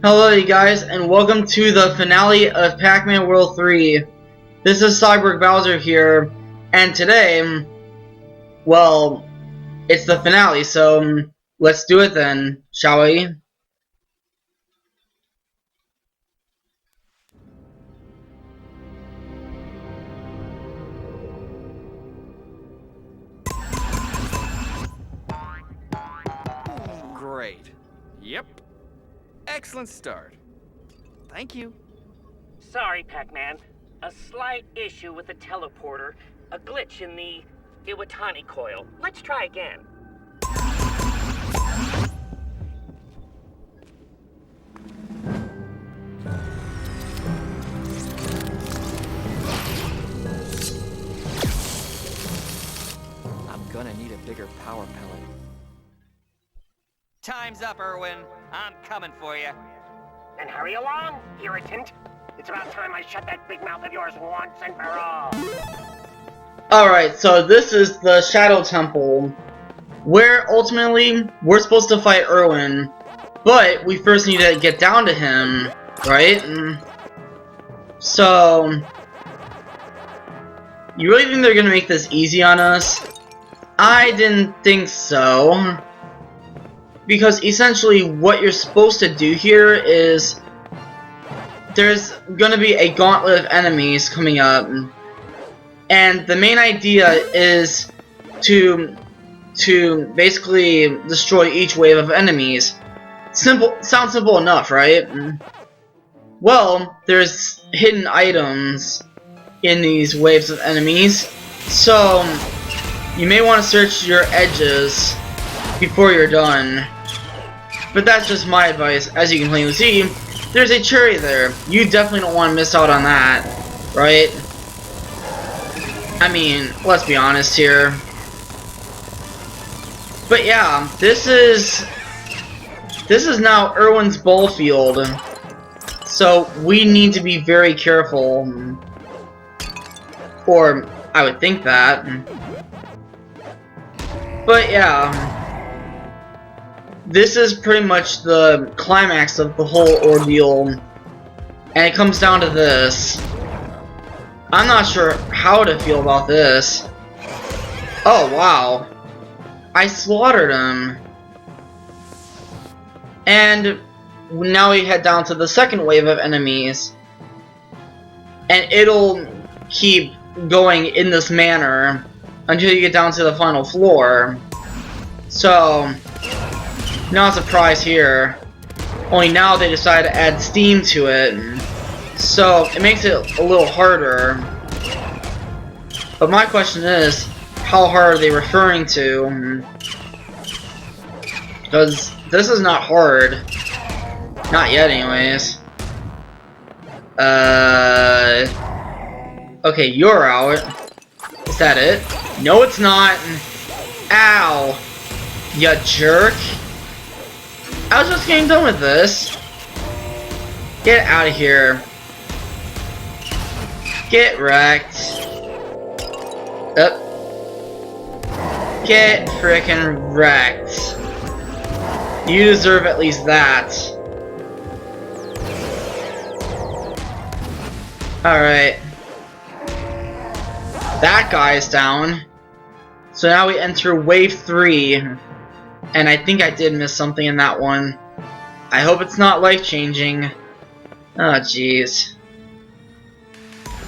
Hello you guys, and welcome to the finale of Pac-Man World 3. This is Cyborg Bowser here, and today, well, it's the finale, so let's do it then, shall we? Great. Yep. Excellent start. Thank you. Sorry, Pac-Man. A slight issue with the teleporter. A glitch in the Iwatani coil. Let's try again. I'm gonna need a bigger power pellet. Time's up, Erwin. I'm coming for you. And hurry along, irritant. It's about time I shut that big mouth of yours once and for all. Alright, so this is the Shadow Temple, where ultimately we're supposed to fight Irwin, but we first need to get down to him, right? So, you really think they're gonna make this easy on us? I didn't think so. Because essentially what you're supposed to do here is there's gonna be a gauntlet of enemies coming up, and the main idea is to basically destroy each wave of enemies. Sounds simple enough, right? Well, there's hidden items in these waves of enemies, so you may want to search your edges before you're done. But that's just my advice. As you can plainly see, there's a cherry there. You definitely don't want to miss out on that, right? I mean, let's be honest here. But yeah, this is now Irwin's ball field. So we need to be very careful. Or I would think that. But yeah, this is pretty much the climax of the whole ordeal, and it comes down to this. I'm not sure how to feel about this. Oh wow, I slaughtered him. And now we head down to the second wave of enemies, and it'll keep going in this manner until you get down to the final floor. So, not a surprise here. Only now they decide to add steam to it, so it makes it a little harder. But my question is, how hard are they referring to? Because this is not hard. Not yet, anyways. Okay, you're out. Is that it? No, it's not. Ow. Ya jerk. I was just getting done with this. Get out of here. Get wrecked. Up. Get frickin' wrecked. You deserve at least that. Alright. That guy is down. So now we enter wave 3. And I think I did miss something in that one. I hope it's not life-changing. Oh, jeez.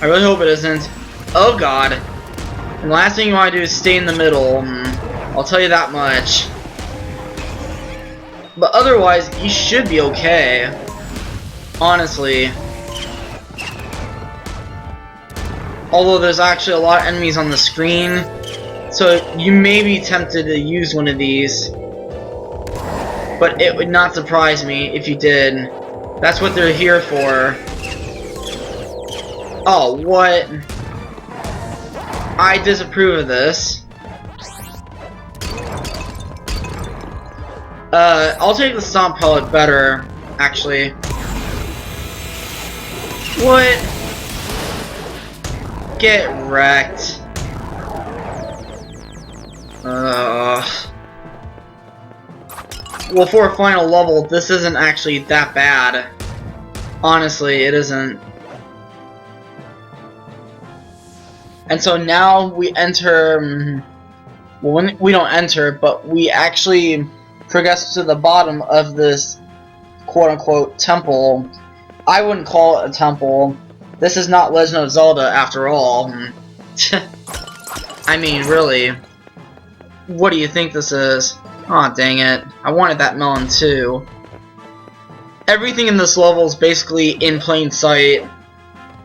I really hope it isn't. Oh, God. And the last thing you want to do is stay in the middle. I'll tell you that much. But otherwise, you should be okay. Honestly. Although there's actually a lot of enemies on the screen, so you may be tempted to use one of these. But it would not surprise me if you did. That's what they're here for. Oh, what? I disapprove of this. I'll take the stomp pellet better, actually. What? Get wrecked. Well, for a final level, this isn't actually that bad. Honestly, it isn't. And so now we enter... Well, we don't enter, but we actually progress to the bottom of this quote-unquote temple. I wouldn't call it a temple. This is not Legend of Zelda after all. I mean, really. What do you think this is? Aw, dang it. I wanted that melon too. Everything in this level is basically in plain sight.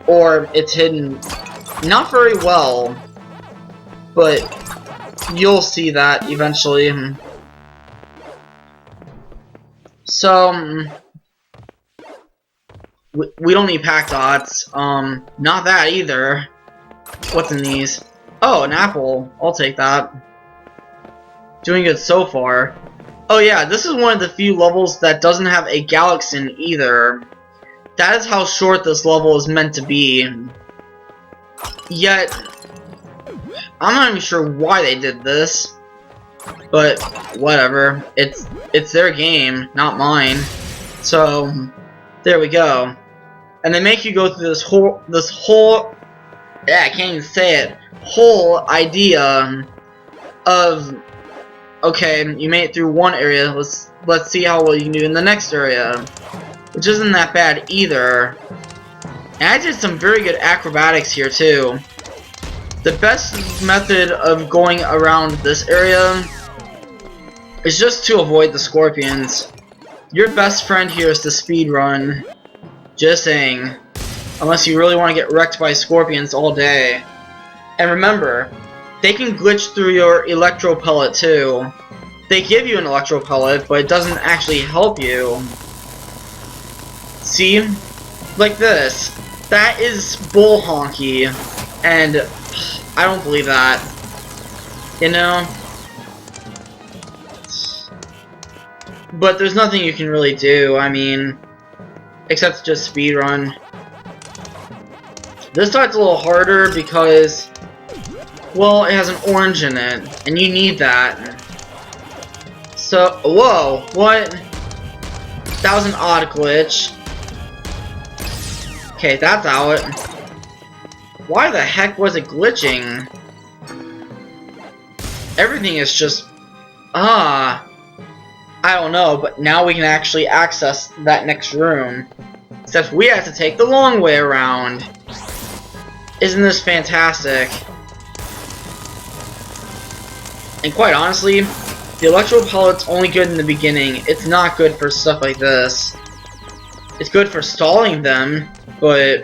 Or it's hidden not very well. But you'll see that eventually. So, we don't need pack dots. Not that either. What's in these? Oh, an apple. I'll take that. Doing good so far. Oh yeah, this is one of the few levels that doesn't have a galaxy either. That is how short this level is meant to be. Yet, I'm not even sure why they did this. But, whatever. It's their game, not mine. So, there we go. And they make you go through this whole yeah, I can't even say it, whole idea of, okay, you made it through one area, let's see how well you can do in the next area. Which isn't that bad either. And I did some very good acrobatics here too. The best method of going around this area is just to avoid the scorpions. Your best friend here is to speed run. Just saying. Unless you really want to get wrecked by scorpions all day. And remember, they can glitch through your electro pellet too. They give you an electro pellet, but it doesn't actually help you. See? Like this. That is bull honky. And I don't believe that. You know? But there's nothing you can really do, I mean, except just speedrun. This part's a little harder because, well, it has an orange in it, and you need that. So, whoa, what? That was an odd glitch. Okay, that's out. Why the heck was it glitching? Everything is just, I don't know, but now we can actually access that next room. Except we have to take the long way around. Isn't this fantastic? And quite honestly, the electro pellet's only good in the beginning. It's not good for stuff like this. It's good for stalling them, but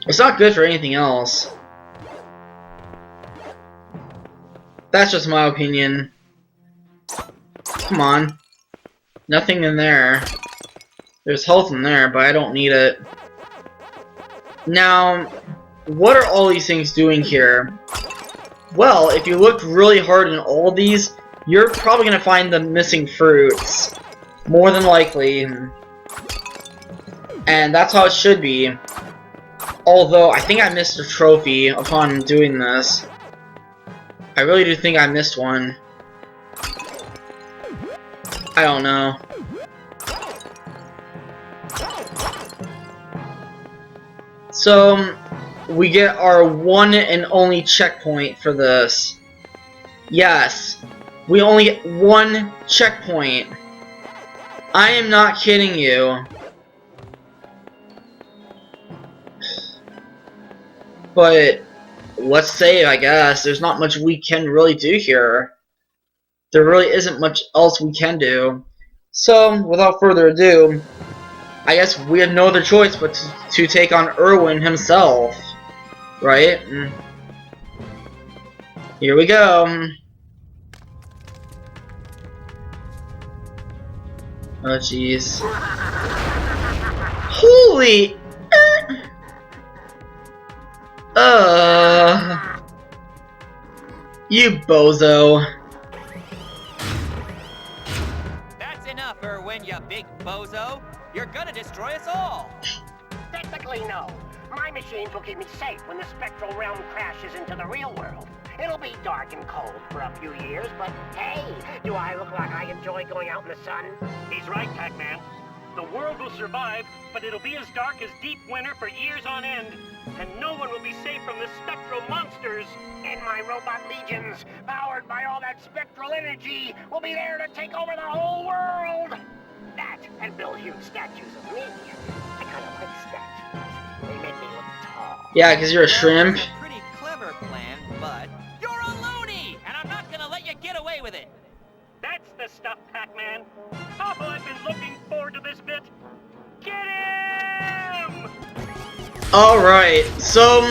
it's not good for anything else. That's just my opinion. Come on. Nothing in there. There's health in there, but I don't need it. Now, what are all these things doing here? Well, if you look really hard in all these, you're probably going to find the missing fruits. More than likely. And that's how it should be. Although, I think I missed a trophy upon doing this. I really do think I missed one. I don't know. So, we get our one and only checkpoint for this. Yes, we only get one checkpoint. I am not kidding you. But, let's say, I guess, there's not much we can really do here. There really isn't much else we can do. So, without further ado, I guess we have no other choice but to take on Erwin himself. Right? Here we go. Oh, jeez. Holy... You bozo. That's enough, Irwin, you big bozo. You're gonna destroy us all. Technically, no. My machines will keep me safe when the spectral realm crashes into the real world. It'll be dark and cold for a few years, but hey, do I look like I enjoy going out in the sun? He's right, Pac-Man. The world will survive, but it'll be as dark as deep winter for years on end. And no one will be safe from the spectral monsters. And my robot legions, powered by all that spectral energy, will be there to take over the whole world. That and build huge statues of me. I kind of like statues. They make me look tall. Yeah, because you're a shrimp. That's a pretty clever plan, but you're a loony, and I'm not gonna let you get away with it. That's the stuff, Pac-Man. Papa, I've been looking forward to this bit. Get him! Alright, so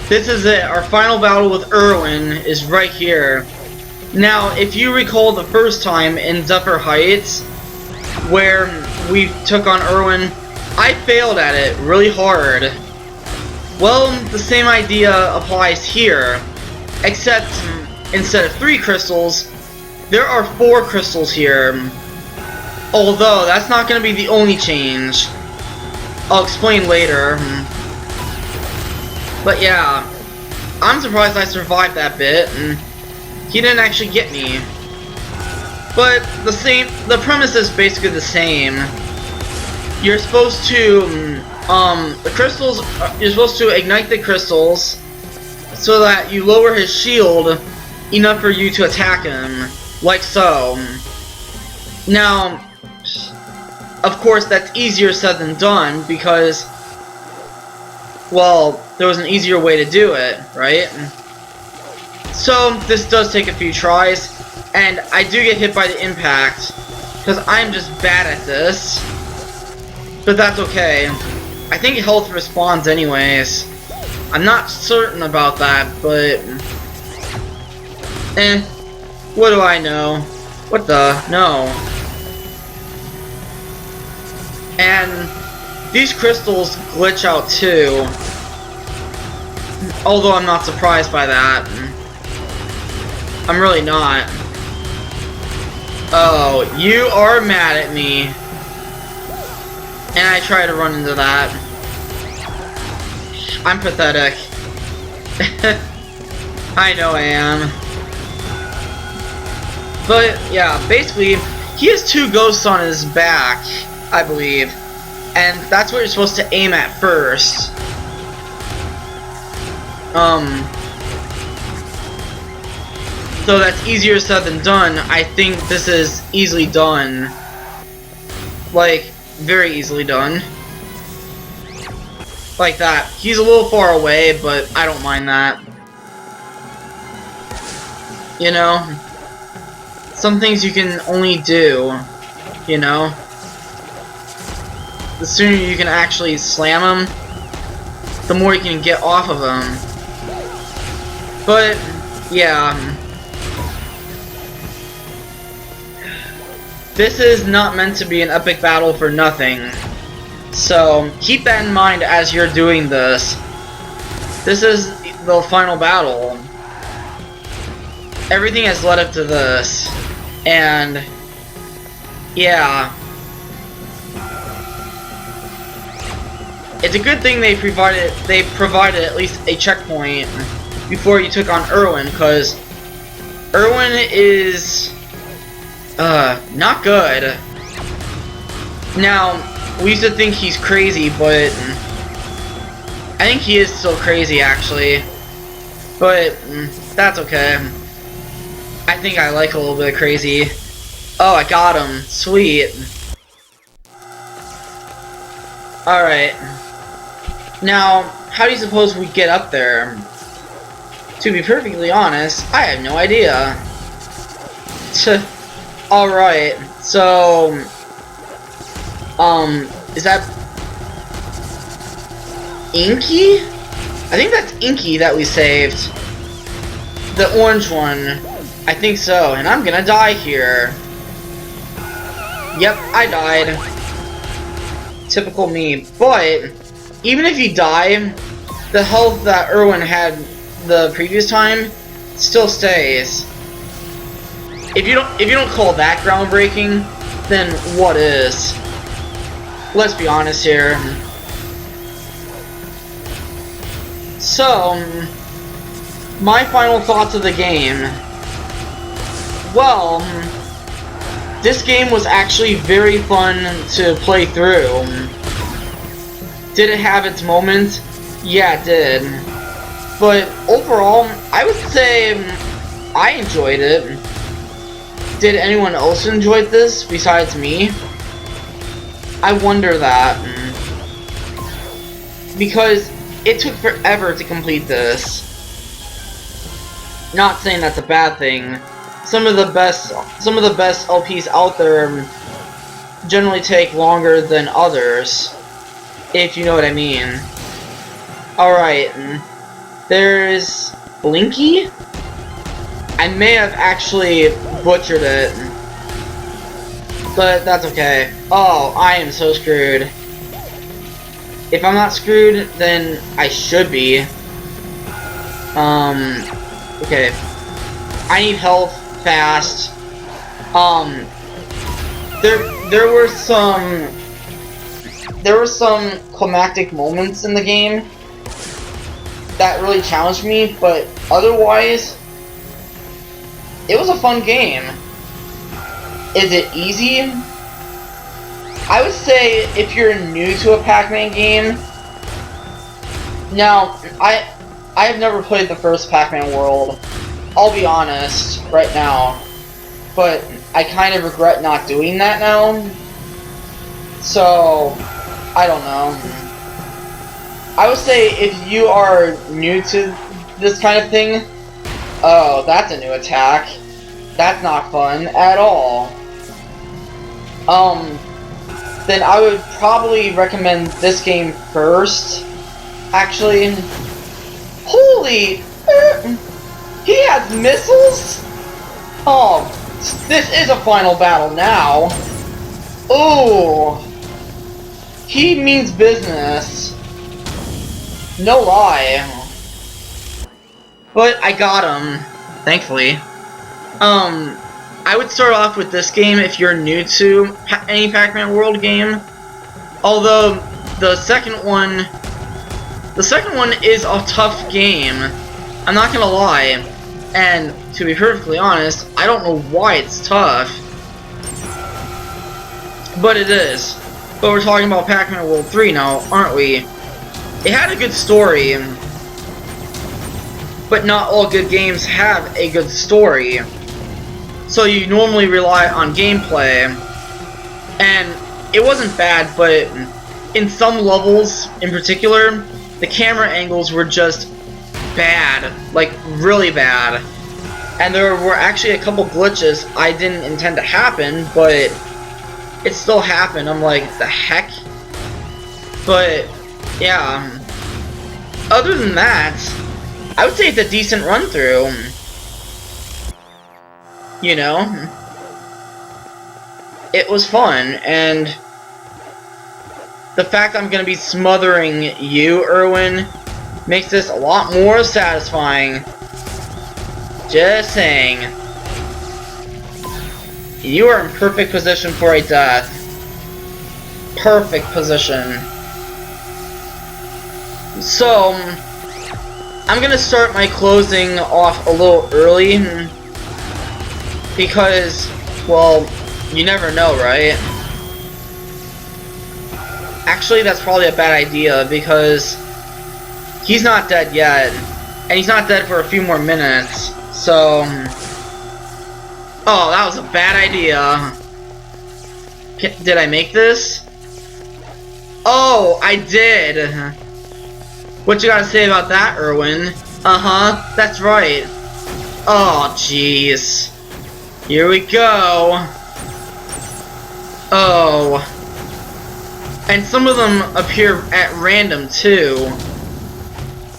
this is it. Our final battle with Irwin is right here. Now, if you recall the first time in Zephyr Heights, where we took on Irwin, I failed at it really hard. Well, the same idea applies here, except instead of 3 crystals, there are 4 crystals here. Although, that's not going to be the only change. I'll explain later. But yeah, I'm surprised I survived that bit, and he didn't actually get me. But the premise is basically the same. You're supposed to, the crystals, you're supposed to ignite the crystals so that you lower his shield enough for you to attack him, like so. Now, of course, that's easier said than done because, well, there was an easier way to do it, right? So, this does take a few tries, and I do get hit by the impact, because I'm just bad at this. But that's okay. I think health respawns anyways. I'm not certain about that, but... what do I know? What the? No. And these crystals glitch out too. Although I'm not surprised by that. I'm really not. Oh, you are mad at me. And I try to run into that. I'm pathetic. I know I am. But, yeah, basically, he has 2 ghosts on his back, I believe. And that's what you're supposed to aim at first. So that's easier said than done. I think this is easily done. Like, very easily done. Like that. He's a little far away, but I don't mind that. You know? Some things you can only do, you know? The sooner you can actually slam him, the more you can get off of him. But, yeah. This is not meant to be an epic battle for nothing. So, keep that in mind as you're doing this. This is the final battle. Everything has led up to this. And, yeah. It's a good thing they provided at least a checkpoint before you took on Erwin, because Erwin is not good. Now, we used to think he's crazy, but I think he is still crazy actually. But that's okay. I think I like a little bit of crazy. Oh, I got him. Sweet. Alright. Now, how do you suppose we get up there? To be perfectly honest, I have no idea. Alright, so... is that... Inky? I think that's Inky that we saved. The orange one. I think so, and I'm gonna die here. Yep, I died. Typical me. But, even if you die, the health that Erwin had the previous time still stays. If you don't call that groundbreaking, then what is? Let's be honest here. So, my final thoughts of the game. Well, this game was actually very fun to play through. Did it have its moments? Yeah, it did. But overall, I would say I enjoyed it. Did anyone else enjoy this besides me? I wonder that. Because it took forever to complete this. Not saying that's a bad thing. Some of the best LPs out there generally take longer than others, if you know what I mean. Alright, there's Blinky? I may have actually butchered it, but that's okay. Oh, I am so screwed. If I'm not screwed, then I should be. Okay. I need health fast. There were some climactic moments in the game that really challenged me, but otherwise, it was a fun game. Is it easy? I would say if you're new to a Pac-Man game. Now, I have never played the first Pac-Man World. I'll be honest right now, but I kind of regret not doing that now. So, I don't know. I would say if you are new to this kind of thing, oh, that's a new attack. That's not fun at all. Then I would probably recommend this game first. Actually, holy, he has missiles? Oh, this is a final battle now. Oh, he means business. No lie. But I got him, thankfully. I would start off with this game if you're new to any Pac-Man World game. Although the second one is a tough game. I'm not gonna lie. And to be perfectly honest, I don't know why it's tough. But it is. But we're talking about Pac-Man World 3 now, aren't we? It had a good story. But not all good games have a good story. So you normally rely on gameplay. And it wasn't bad, but in some levels in particular, the camera angles were just bad. Like, really bad. And there were actually a couple glitches I didn't intend to happen, but it still happened. I'm like, the heck? But, yeah. Other than that, I would say it's a decent run-through. You know? It was fun, and the fact I'm gonna be smothering you, Erwin, makes this a lot more satisfying. Just saying. You are in perfect position for a death. Perfect position. So, I'm gonna start my closing off a little early. Because, well, you never know, right? Actually, that's probably a bad idea, because he's not dead yet. And he's not dead for a few more minutes. So, oh, that was a bad idea. Did I make this? Oh, I did. What you gotta say about that, Erwin? Uh-huh, that's right. Oh, jeez. Here we go. Oh. And some of them appear at random, too.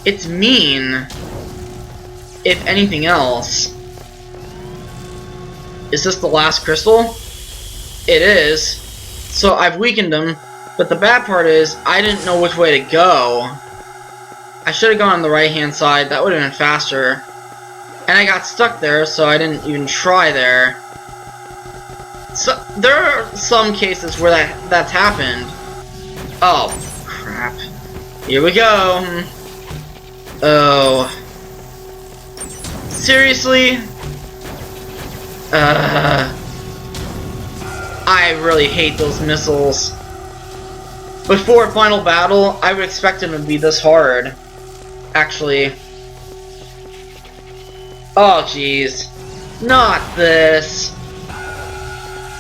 It's mean. If anything else. Is this the last crystal? It is. So I've weakened them, but the bad part is, I didn't know which way to go. I should have gone on the right-hand side, that would have been faster. And I got stuck there, so I didn't even try there. So, there are some cases where that's happened. Oh, crap. Here we go. Oh. Seriously? I really hate those missiles. But for a final battle, I would expect them to be this hard. Actually. Oh, jeez. Not this.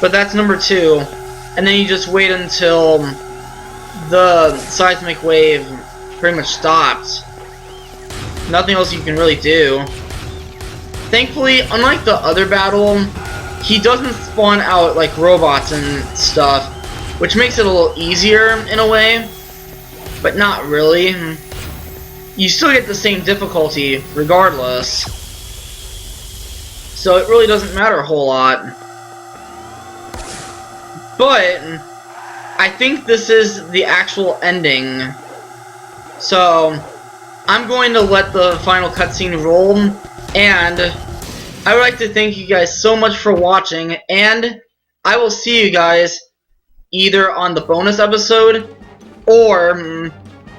But that's number 2. And then you just wait until the seismic wave pretty much stops. Nothing else you can really do. Thankfully, unlike the other battle, he doesn't spawn out like robots and stuff, which makes it a little easier in a way, but not really. You still get the same difficulty regardless, so it really doesn't matter a whole lot. But I think this is the actual ending, so I'm going to let the final cutscene roll, and I would like to thank you guys so much for watching, and I will see you guys either on the bonus episode, or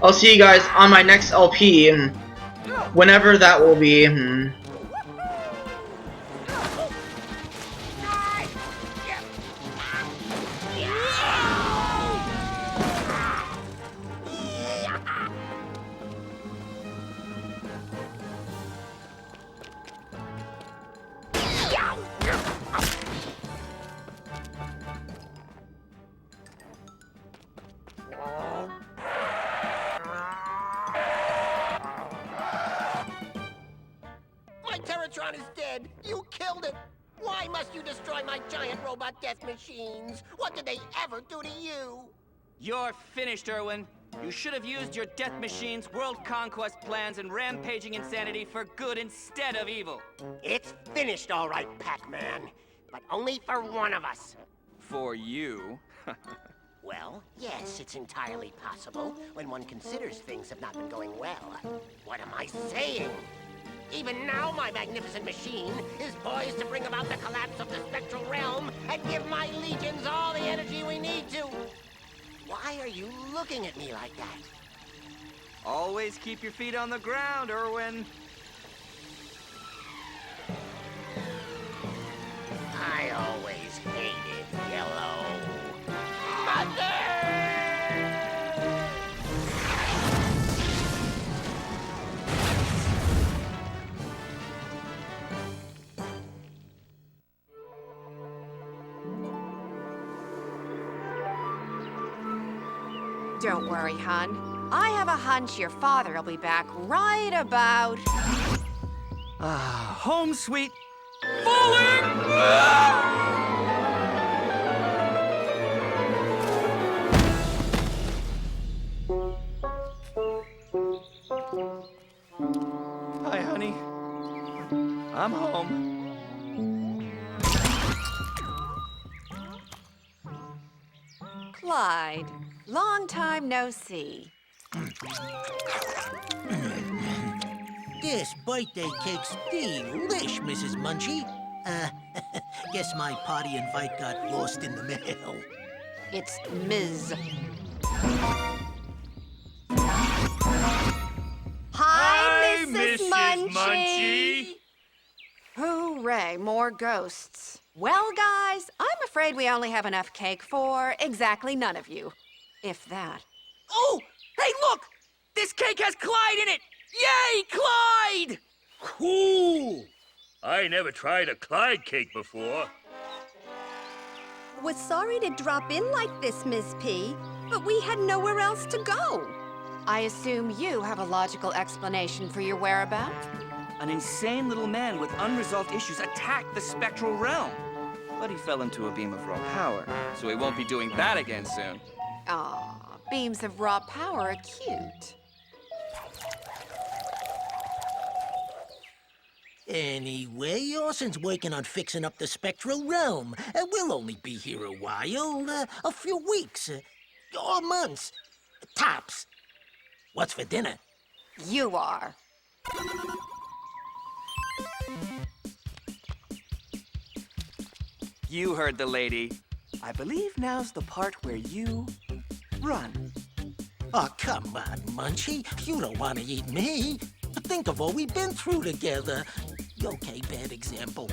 I'll see you guys on my next LP, whenever that will be. My Terratron is dead. You killed it. Why must you destroy my giant robot death machines? What did they ever do to you? You're finished, Erwin. You should have used your death machines, world conquest plans, and rampaging insanity for good instead of evil. It's finished, all right, Pac-Man. But only for one of us. For you. Well, yes, it's entirely possible when one considers things have not been going well. What am I saying? Even now, my magnificent machine is poised to bring about the collapse of the spectral realm and give my legions all the energy we need to. Why are you looking at me like that? Always keep your feet on the ground, Erwin. I always hated yellow. Mother! Don't worry, hon. I have a hunch your father will be back right about... Home sweet falling! Hi, honey. I'm home. Clyde, long time no see. This birthday cake's delish, Mrs. Munchie. Guess my party invite got lost in the mail. It's Ms. Hi, Mrs. Munchie. Hooray, more ghosts. Well, guys, I'm afraid we only have enough cake for exactly none of you. If that. Oh! Hey, look! This cake has Clyde in it! Yay, Clyde! Cool! I never tried a Clyde cake before. We're sorry to drop in like this, Miss P, but we had nowhere else to go. I assume you have a logical explanation for your whereabouts? An insane little man with unresolved issues attacked the spectral realm. But he fell into a beam of raw power, so he won't be doing that again soon. Aw, beams of raw power are cute. Anyway, Orson's working on fixing up the spectral realm. We'll only be here a while, a few weeks, or months, tops. What's for dinner? You are. You heard the lady. I believe now's the part where you run. Oh, come on, Munchie. You don't want to eat me. Think of all we've been through together. Okay, bad example.